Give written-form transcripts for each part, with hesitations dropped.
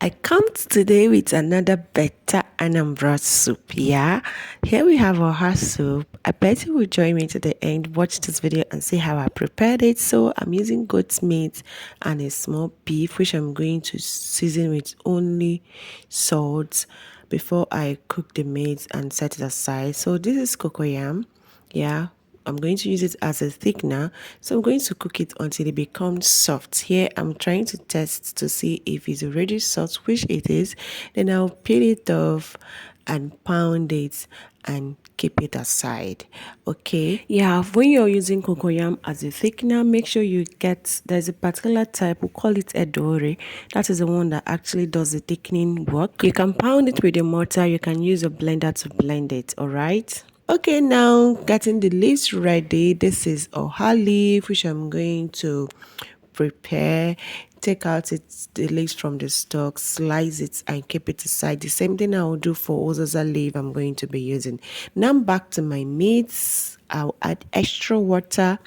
I come today with another better Anambra soup. Yeah, here we have our soup. I bet you will join me to the end, watch this video and see how I prepared it. So I'm using goat's meat and a small beef, which I'm going to season with only salt before I cook the meat and set it aside. So this is cocoyam. Yeah, I'm going to use it as a thickener, so I'm going to cook it until it becomes soft. Here I'm trying to test to see if it's already soft, which it is. Then I'll peel it off and pound it and keep it aside. Okay, yeah, when you're using cocoyam as a thickener, make sure you get, there's a particular type, we call it edore. That is the one that actually does the thickening work. You can pound it with a mortar, you can use a blender to blend it. All right. Okay, now getting the leaves ready. This is oha leaf, which I'm going to prepare. Take out the leaves from the stalk, slice it and keep it aside. The same thing I will do for ozaza leaf I'm going to be using. Now back to my meats. I'll add extra water.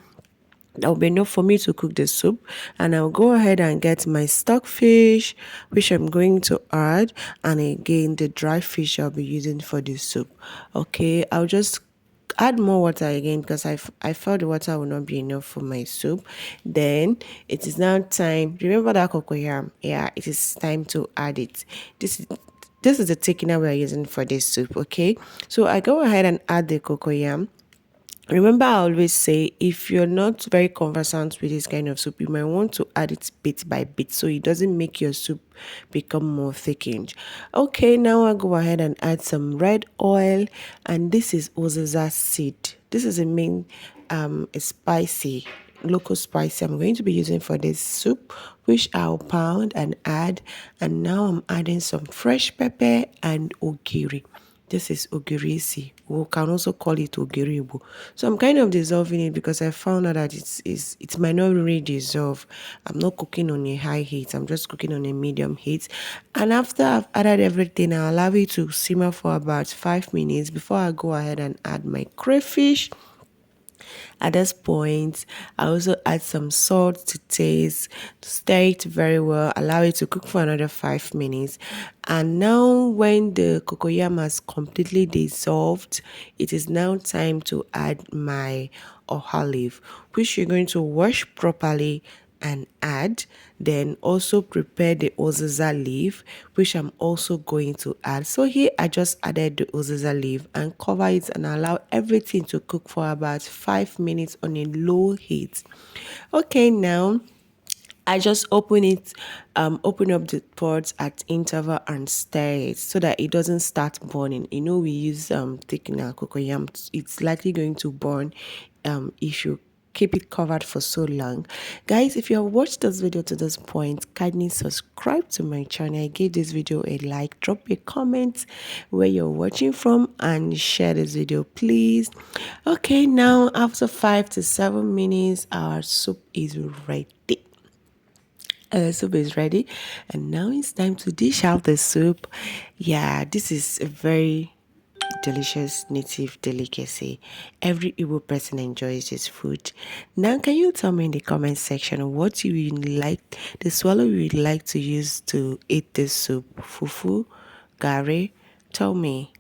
That will be enough for me to cook the soup, and I'll go ahead and get my stockfish, which I'm going to add, and again the dry fish I'll be using for the soup. Okay, I'll just add more water again because I felt the water will not be enough for my soup. Then it is now time. Remember that cocoyam? Yeah, it is time to add it. This is the thickener we are using for this soup. Okay, so I go ahead and add the cocoyam. Remember, I always say if you're not very conversant with this kind of soup, you might want to add it bit by bit so it doesn't make your soup become more thickened. Okay, now I go ahead and add some red oil, and this is ozaza seed. This is a main a spicy local spicy I'm going to be using for this soup, which I'll pound and add. And now I'm adding some fresh pepper and ogiri. This is ogirisi. We can also call it ogiribu. So I'm kind of dissolving it because I found out that it might not really dissolve. I'm not cooking on a high heat. I'm just cooking on a medium heat. And after I've added everything, I'll allow it to simmer for about 5 minutes before I go ahead and add my crayfish. At this point, I also add some salt to taste, stir it very well, allow it to cook for another 5 minutes. And now when the cocoyam has completely dissolved, it is now time to add my oha leaf, which you're going to wash properly and add. Then also prepare the ozaza leaf, which I'm also going to add. So here I just added the ozaza leaf and cover it and allow everything to cook for about 5 minutes on a low heat. Okay, now I just open up the pot at interval and stir it so that it doesn't start burning. You know, we use thickener cocoyam. It's likely going to burn if you keep it covered for so long. Guys, if you have watched this video to this point, kindly subscribe to my channel. Give this video a like, drop a comment where you're watching from, and share this video, please. Okay, now after 5 to 7 minutes, our soup is ready. Soup is ready, and now it's time to dish out the soup. Yeah, this is a very delicious native delicacy. Every Igbo person enjoys this food. Now, can you tell me in the comment section what you would like, the swallow you would like to use to eat this soup? Fufu, gari? Tell me.